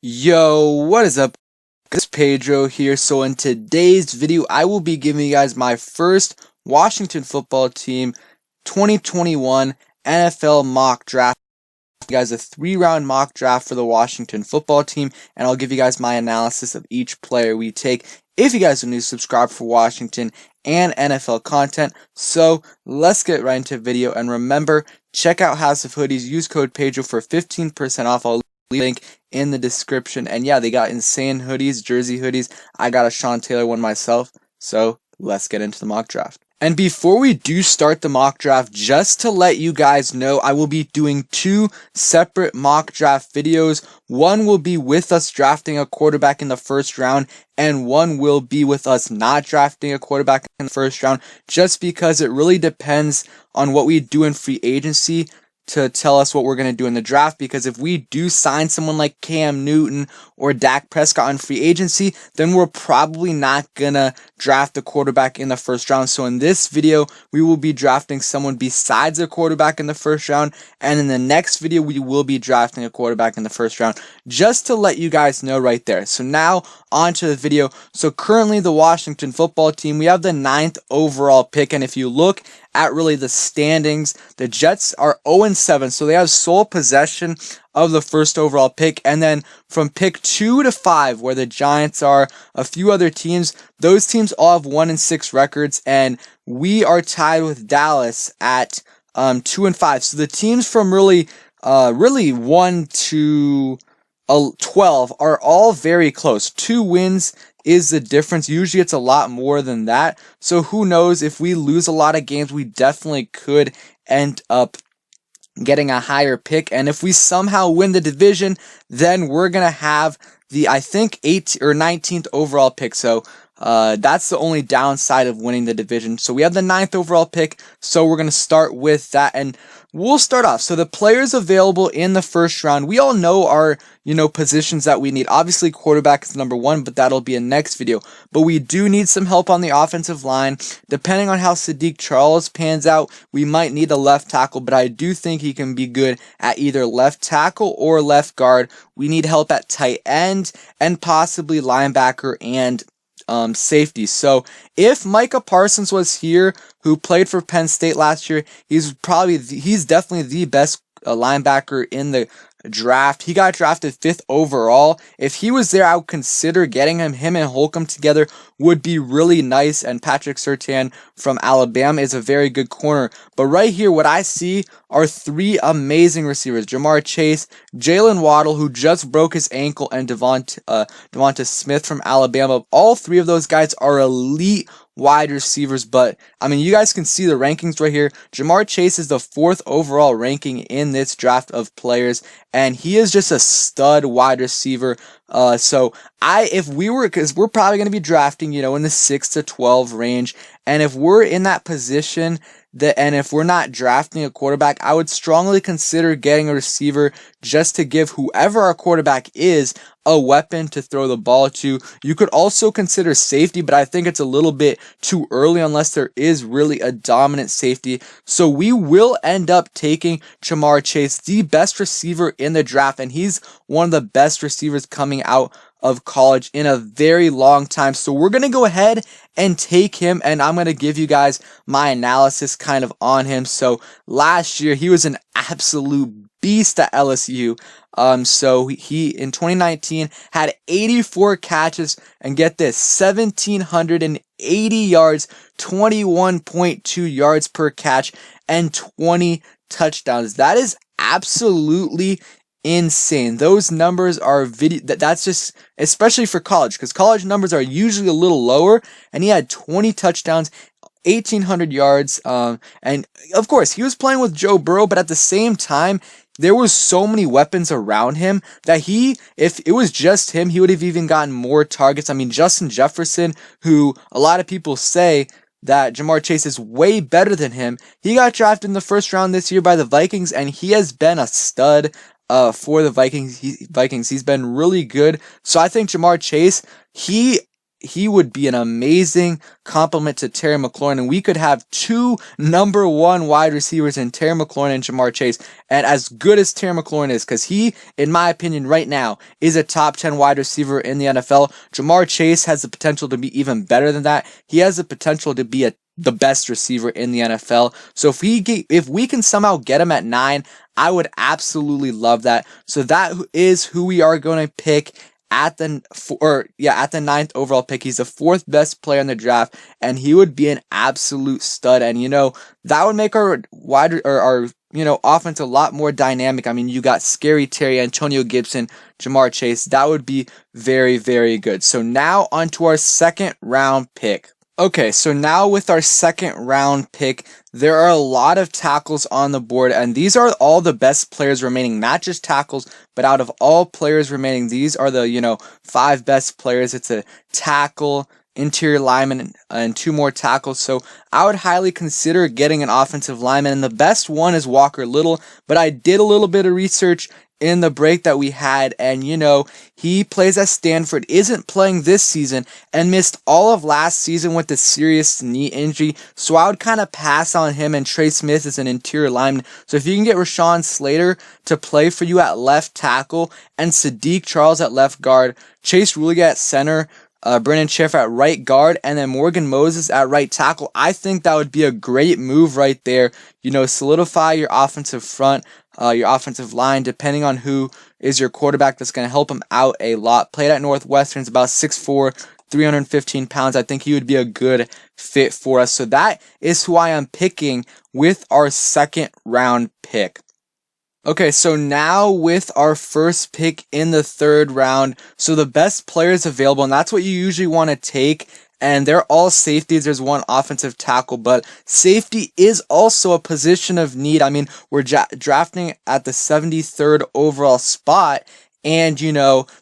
Yo, what is up? It's Pedro here. So in today's video, I will be giving you guys my first Washington football team 2021 NFL mock draft. You guys a 3-round mock draft for the Washington football team, and I'll give you guys my analysis of each player we take. If you guys are new, subscribe for Washington and NFL content. So let's get right into the video, and remember, check out House of Hoodies. Use code Pedro for 15% off. I'll leave a link in the description. And yeah, they got insane hoodies, jersey hoodies. I got a Sean Taylor one myself. So let's get into the mock draft. And before we do start the mock draft, just to let you guys know, I will be doing 2 separate mock draft videos. One will be with us drafting a quarterback in the first round, and one will be with us not drafting a quarterback in the first round, just because it really depends on what we do in free agency to tell us what we're going to do in the draft. Because if we do sign someone like Cam Newton or Dak Prescott on free agency, then we're probably not going to draft a quarterback in the first round. So in this video, we will be drafting someone besides a quarterback in the first round, and in the next video, we will be drafting a quarterback in the first round, just to let you guys know right there. So now, on to the video. So currently, the Washington football team, we have the 9th overall pick, and if you look at really the standings, the Jets are 0-7, so they have sole possession of the first overall pick. And then from pick 2 to 5, where the Giants are, a few other teams, those teams all have 1-6 records, and we are tied with Dallas at 2-5. So the teams from really 1 to 12 are all very close. 2 wins is the difference. Usually it's a lot more than that. So who knows, if we lose a lot of games, we definitely could end up getting a higher pick. And if we somehow win the division, then we're going to have the, I think, 8th or 19th overall pick. So that's the only downside of winning the division. So we have the 9th overall pick. So we're going to start with that, and we'll start off. So the players available in the first round, we all know our, positions that we need. Obviously, quarterback is number 1, but that'll be a next video. But we do need some help on the offensive line. Depending on how Sadiq Charles pans out, we might need a left tackle, but I do think he can be good at either left tackle or left guard. We need help at tight end and possibly linebacker and safety. So if Micah Parsons was here, who played for Penn State last year, he's definitely the best linebacker in the draft. He got drafted 5th overall. If he was there, I would consider getting him. Him and Holcomb together would be really nice. And Patrick Surtain from Alabama is a very good corner. But right here, what I see are 3 amazing receivers: Jamar Chase, Jalen Waddle, who just broke his ankle, and Devonta Smith from Alabama. All 3 of those guys are elite wide receivers. But I mean, you guys can see the rankings right here. Jamar Chase is the 4th overall ranking in this draft of players, and he is just a stud wide receiver. So if we were, because we're probably going to be drafting, in the 6 to 12 range, and if we're in that position, and if we're not drafting a quarterback, I would strongly consider getting a receiver, just to give whoever our quarterback is a weapon to throw the ball to. You could also consider safety, but I think it's a little bit too early unless there is really a dominant safety. So we will end up taking Jamar Chase, the best receiver in the draft, and he's one of the best receivers coming out of college in a very long time. So we're going to go ahead and take him, and I'm going to give you guys my analysis kind of on him. So last year, he was an absolute beast at LSU. So he in 2019 had 84 catches, and get this, 1,780 yards, 21.2 yards per catch, and 20 touchdowns. That is absolutely insane. Those numbers are that's just, especially for college, because college numbers are usually a little lower, and he had 20 touchdowns, 1,800 yards, and of course he was playing with Joe Burrow, but at the same time, there was so many weapons around him that if it was just him, he would have even gotten more targets. I mean, Justin Jefferson, who a lot of people say that Jamar Chase is way better than him, he got drafted in the first round this year by the Vikings, and he has been a stud for the Vikings. He's been really good. So I think Jamar Chase, he he would be an amazing complement to Terry McLaurin, and we could have two #1 wide receivers in Terry McLaurin and Jamar Chase. And as good as Terry McLaurin is, because he, in my opinion, right now is a top 10 wide receiver in the NFL, Jamar Chase has the potential to be even better than that. He has the potential to be the best receiver in the NFL. So if we can somehow get him at 9, I would absolutely love that. So that is who we are going to pick at the 9th overall pick. He's the 4th best player in the draft, and he would be an absolute stud. And that would make our offense a lot more dynamic. I mean, you got Scary Terry, Antonio Gibson, Jamar Chase. That would be very, very good. So now onto our 2nd round pick. Okay, so now with our 2nd round pick, there are a lot of tackles on the board, and these are all the best players remaining, not just tackles, but out of all players remaining, these are the, 5 best players. It's a tackle, interior lineman, and 2 more tackles. So I would highly consider getting an offensive lineman, and the best one is Walker Little, but I did a little bit of research in the break that we had, and he plays at Stanford, isn't playing this season, and missed all of last season with a serious knee injury. So I would kind of pass on him, and Trey Smith is an interior lineman. So if you can get Rashawn Slater to play for you at left tackle, and Sadiq Charles at left guard, Chase Ruliga at center, Brennan Schaefer at right guard, and then Morgan Moses at right tackle, I think that would be a great move right there. Solidify your offensive front, your offensive line, depending on who is your quarterback. That's going to help him out a lot. Played at Northwestern, is about 6'4", 315 pounds. I think he would be a good fit for us. So that is who I am picking with our 2nd round pick. Okay, so now with our first pick in the 3rd round, so the best players available, and that's what you usually want to take, and they're all safeties. There's one offensive tackle, but safety is also a position of need. I mean, we're drafting at the 73rd overall spot, and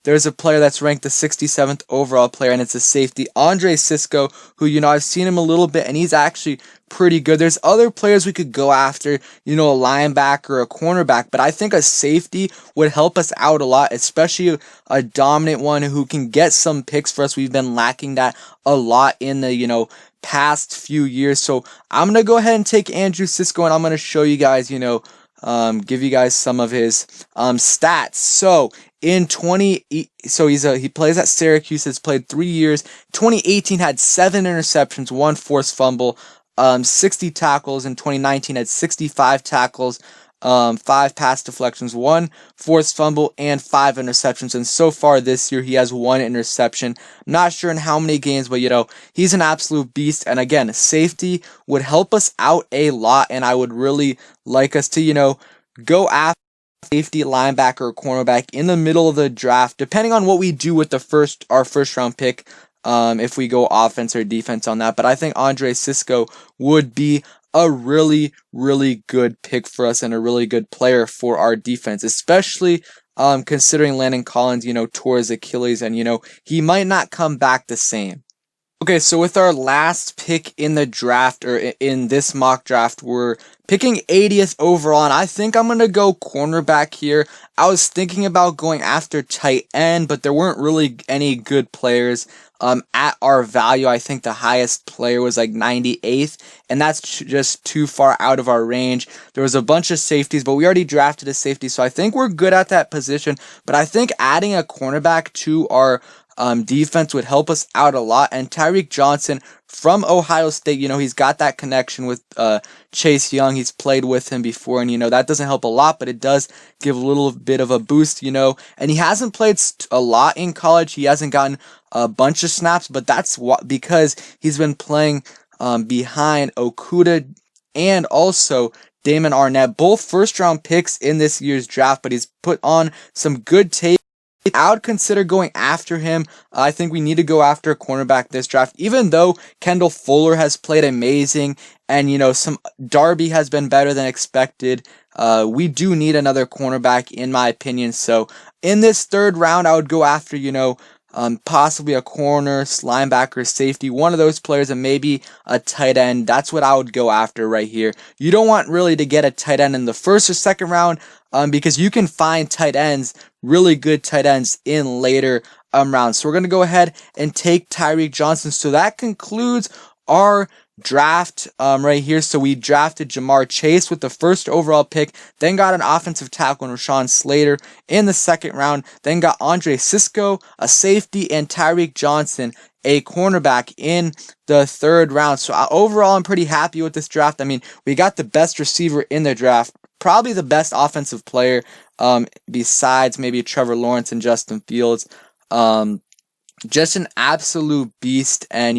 there's a player that's ranked the 67th overall player, and it's a safety, Andre Cisco, who I've seen him a little bit, and he's actually pretty good. There's other players we could go after, a linebacker or a cornerback, but I think a safety would help us out a lot, especially a dominant one who can get some picks for us. We've been lacking that a lot in the past few years. So I'm gonna go ahead and take Andrew Cisco, and I'm gonna show you guys give you guys some of his stats. So he plays at Syracuse, has played 3 years. 2018 had 7 interceptions, 1 forced fumble, 60 tackles. In 2019 had 65 tackles, 5 pass deflections, 1 forced fumble, and 5 interceptions. And so far this year, he has 1 interception. I'm not sure in how many games, but he's an absolute beast. And again, safety would help us out a lot, and I would really like us to, go after safety, linebacker, or cornerback in the middle of the draft, depending on what we do with our first round pick. If we go offense or defense on that. But I think Andre Cisco would be a really, really good pick for us and a really good player for our defense, especially considering Landon Collins, tore his Achilles, and, he might not come back the same. Okay, so with our last pick in the draft, or in this mock draft, we're picking 80th overall, and I think I'm going to go cornerback here. I was thinking about going after tight end, but there weren't really any good players at our value. I think the highest player was like 98th, and that's just too far out of our range. There was a bunch of safeties, but we already drafted a safety, so I think we're good at that position. But I think adding a cornerback to our defense would help us out a lot. And Tyreek Johnson from Ohio State, he's got that connection with Chase Young. He's played with him before, and that doesn't help a lot, but it does give a little bit of a boost, and he hasn't played a lot in college. He hasn't gotten a bunch of snaps, but that's because he's been playing behind Okudah and also Damon Arnett, both first round picks in this year's draft, but he's put on some good tape. I would consider going after him. I think we need to go after a cornerback this draft, even though Kendall Fuller has played amazing and, some Darby has been better than expected. We do need another cornerback, in my opinion. So in this 3rd round, I would go after, possibly a corner, linebacker, safety, one of those players, and maybe a tight end. That's what I would go after right here. You don't want really to get a tight end in the 1st or 2nd round, because you can find tight ends, really good tight ends, in later round. So we're going to go ahead and take Tyreek Johnson. So that concludes our draft right here. So we drafted Jamar Chase with the first overall pick, then got an offensive tackle in Rashawn Slater in the second round, then got Andre Sisco, a safety, and Tyreek Johnson, a cornerback, in the third round. So overall, I'm pretty happy with this draft. I mean, we got the best receiver in the draft, probably the best offensive player, besides maybe Trevor Lawrence and Justin Fields. Just an absolute beast, and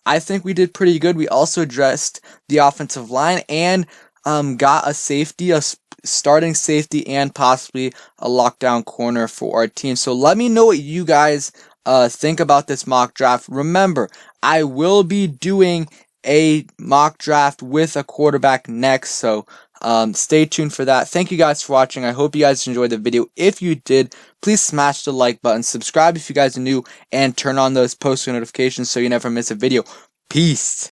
I think we did pretty good. We also addressed the offensive line and got a safety, a starting safety, and possibly a lockdown corner for our team. So let me know what you guys think about this mock draft. Remember, I will be doing a mock draft with a quarterback next, so stay tuned for that. Thank you guys for watching. I hope you guys enjoyed the video. If you did, please smash the like button, subscribe if you guys are new, and turn on those post notifications so you never miss a video. Peace.